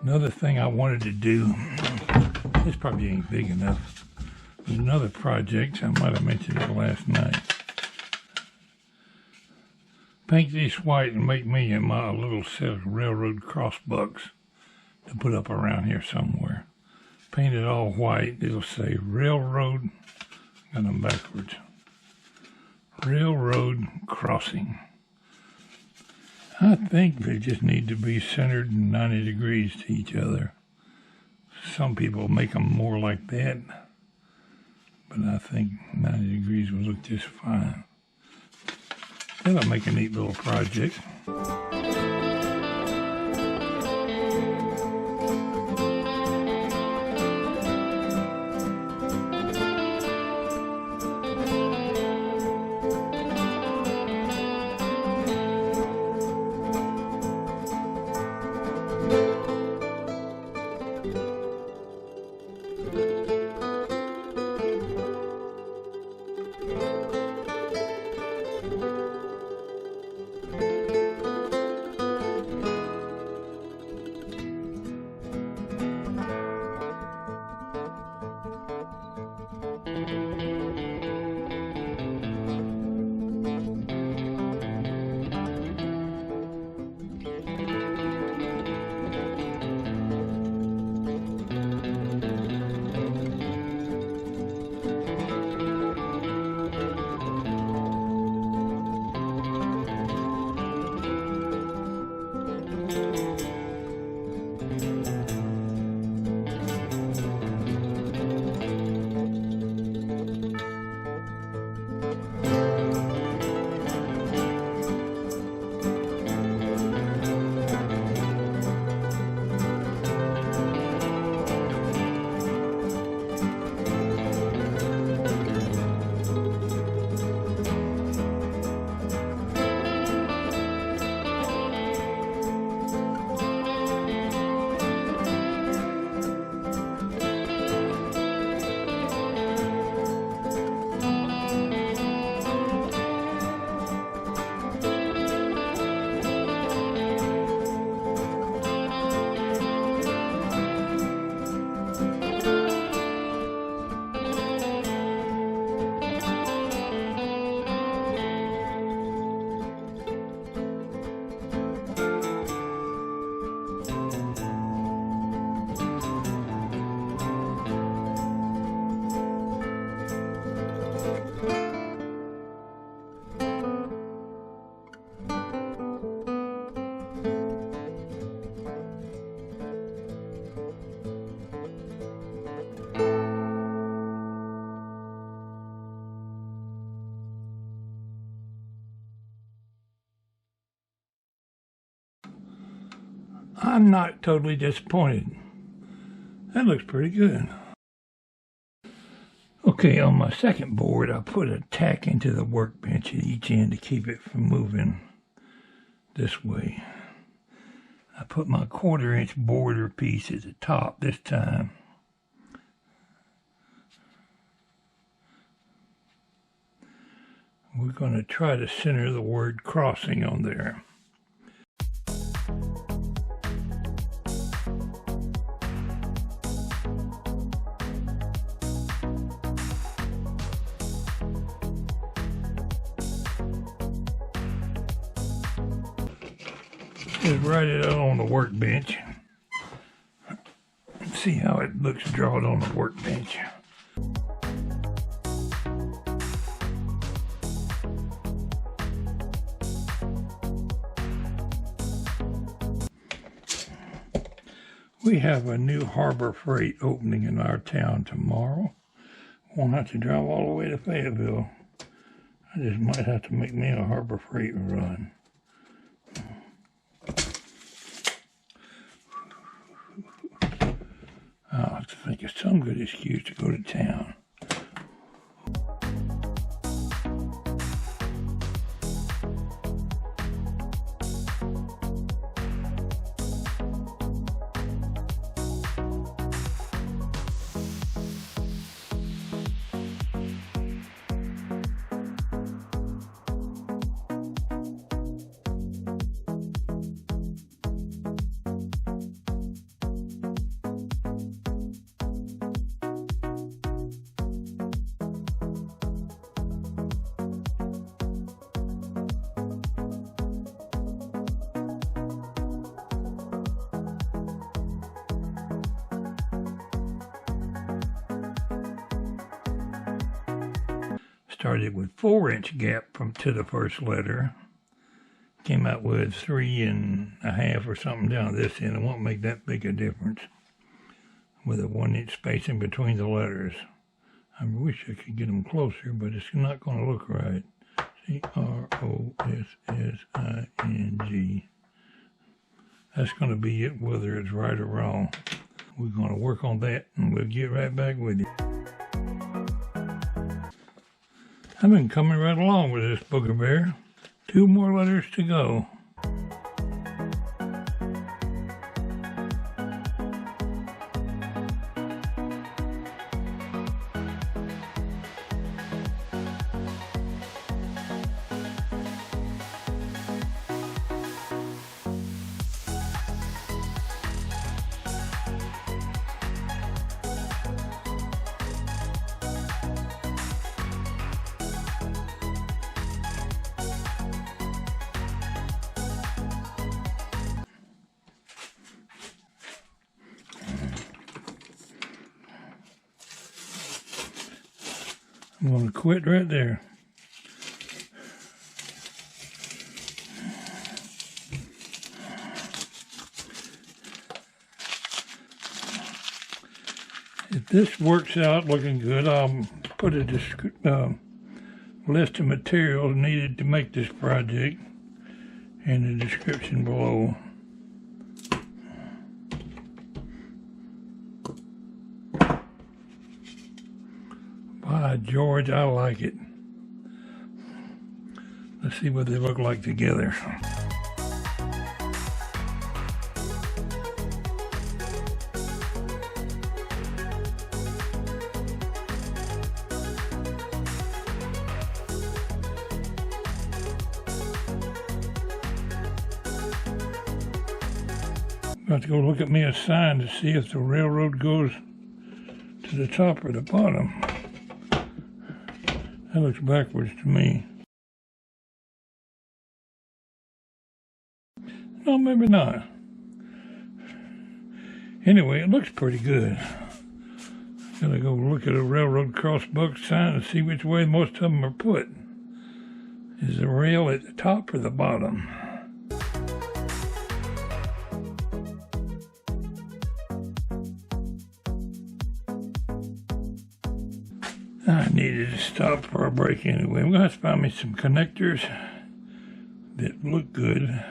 Another thing I wanted to do, this probably ain't big enough. There's another project, I might have mentioned it last night. Paint this white and make me my little set of Railroad Crossbucks to put up around here somewhere. Paint it all white. It'll say Railroad, got them backwards. Railroad Crossing. I think they just need to be centered 90 degrees to each other. Some people make them more like that, but I think 90 degrees will look just fine. That'll make a neat little project. I'm not totally disappointed. That looks pretty good. Okay, on my second board, I put a tack into the workbench at each end to keep it from moving this way. I put my 1/4-inch border piece at the top this time. We're going to try to center the word crossing on there. Just write it out on the workbench. See how it looks drawn on the workbench. We have a new Harbor Freight opening in our town tomorrow. Won't have to drive all the way to Fayetteville. I just might have to make me a Harbor Freight run. I think it's some good excuse to go to town. Started with 4-inch gap to the first letter. Came out with 3.5 or something down this end. It won't make that big a difference with a 1-inch spacing between the letters. I wish I could get them closer, but it's not going to look right. C-R-O-S-S-I-N-G. That's going to be it, whether it's right or wrong. We're going to work on that, and we'll get right back with you. I've been coming right along with this booger bear. 2 more letters to go. I'm going to quit right there. If this works out looking good, I'll put a list of materials needed to make this project in the description below. By George, I like it. Let's see what they look like together. Got to go look at me a sign to see if the railroad goes to the top or the bottom. That looks backwards to me. No, maybe not. Anyway, it looks pretty good. Gotta go look at a Railroad Crossbucks sign and see which way most of them are put. Is the rail at the top or the bottom? I needed to stop for a break anyway. I'm going to have to find me some connectors that look good.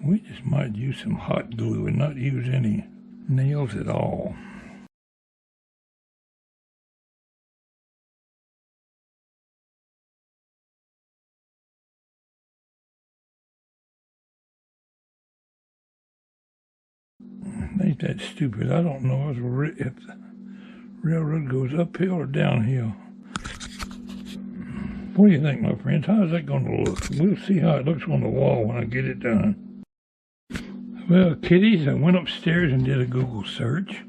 We just might use some hot glue and not use any nails at all. Ain't that stupid? I don't know if the railroad goes uphill or downhill. What do you think, my friends? How is that going to look? We'll see how it looks on the wall when I get it done. Well, kiddies, I went upstairs and did a Google search.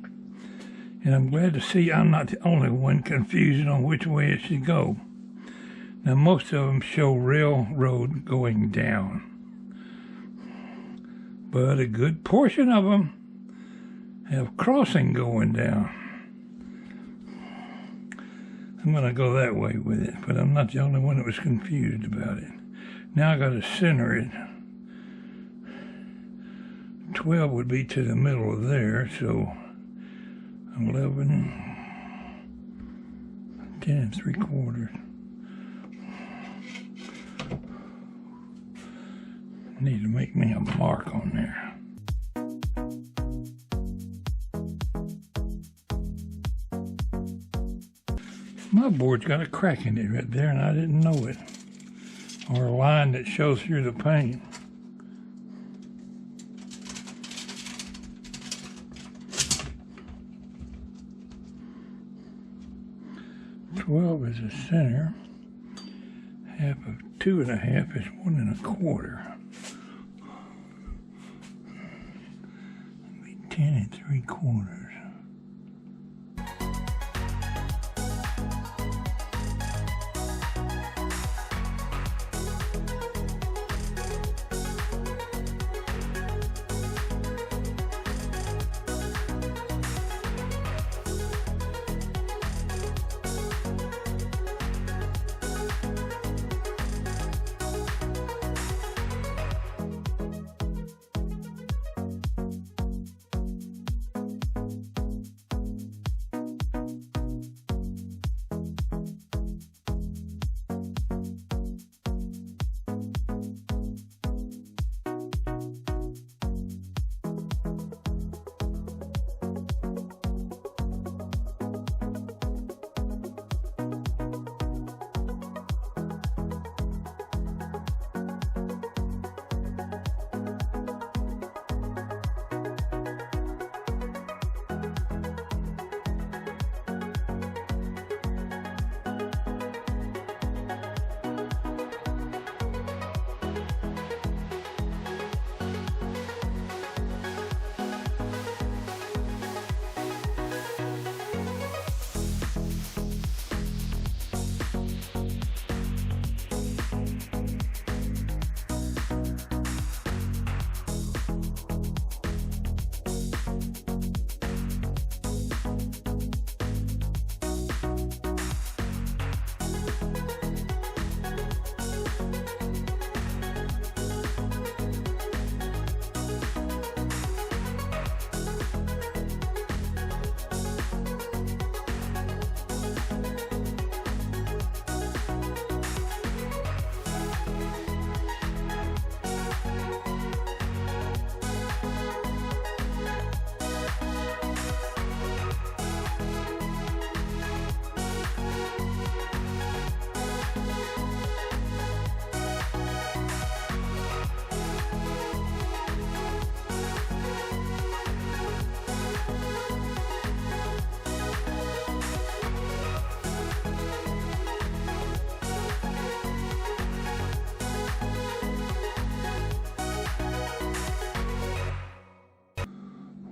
And I'm glad to see I'm not the only one confused on which way it should go. Now, most of them show railroad going down. But a good portion of them have crossing going down. I'm going to go that way with it, but I'm not the only one that was confused about it. Now I got to center it 12 would be to the middle of there, so 11, 10 3/4. Need to make me a mark on there. My board's got a crack in it right there, and I didn't know it. Or a line that shows through the paint. $12 is the center. Half of 2 1/2 is 1 1/4. 10 3/4.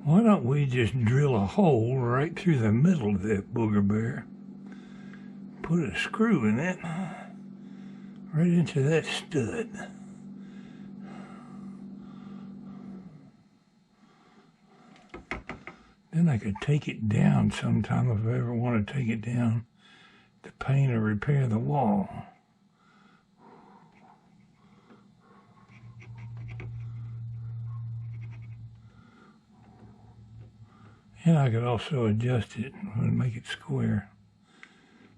Why don't we just drill a hole right through the middle of that booger bear? Put a screw in it, right into that stud. Then I could take it down sometime if I ever want to take it down to paint or repair the wall. And I could also adjust it and make it square.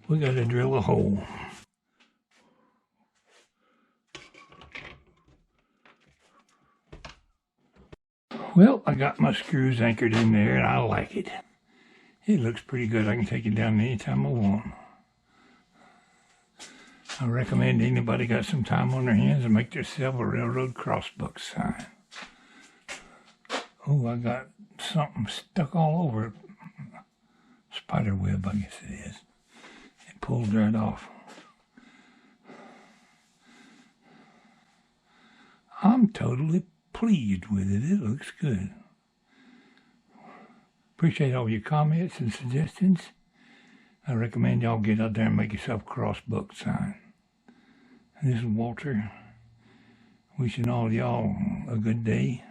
We got to drill a hole. Well, I got my screws anchored in there and I like it. It looks pretty good. I can take it down anytime I want. I recommend anybody got some time on their hands and make themselves a Railroad Crossbucks sign. Oh, I got something stuck all over it. Spider web, I guess it is. It pulled right off. I'm totally pleased with it. It looks good. Appreciate all your comments and suggestions. I recommend y'all get out there and make yourself a crossbuck sign. And this is Walter. Wishing all y'all a good day.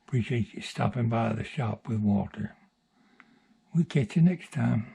Appreciate you stopping by the shop with Walter. We'll catch you next time.